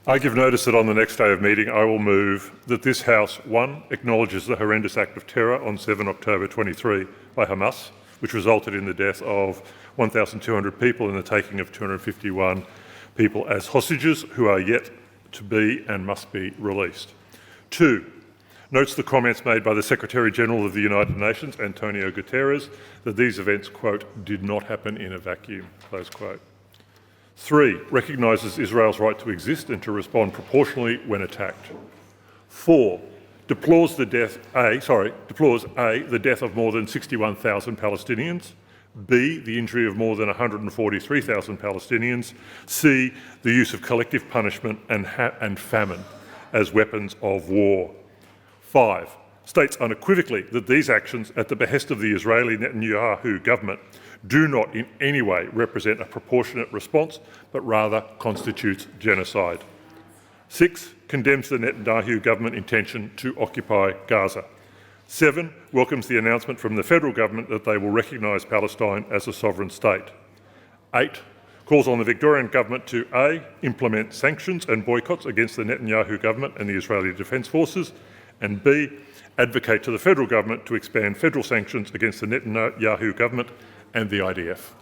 I give notice that on the next day of meeting I will move that this House, 1, acknowledges the horrendous act of terror on 7 October 23 by Hamas, which resulted in the death of 1,200 people and the taking of 251 people as hostages who are yet to be and must be released. 2, notes the comments made by the Secretary-General of the United Nations, Antonio Guterres, that these events, quote, did not happen in a vacuum, close quote. 3, recognises Israel's right to exist and to respond proportionally when attacked. 4, deplores the death of more than 61,000 Palestinians. B, the injury of more than 143,000 Palestinians. C, the use of collective punishment and famine as weapons of war. 5, states unequivocally that these actions at the behest of the Israeli Netanyahu Government do not in any way represent a proportionate response, but rather constitutes genocide. 6, condemns the Netanyahu Government intention to occupy Gaza. 7, welcomes the announcement from the federal government that they will recognise Palestine as a sovereign state. 8, calls on the Victorian Government to A, implement sanctions and boycotts against the Netanyahu Government and the Israeli Defence Forces, and B, advocate to the federal government to expand federal sanctions against the Netanyahu Government and the IDF.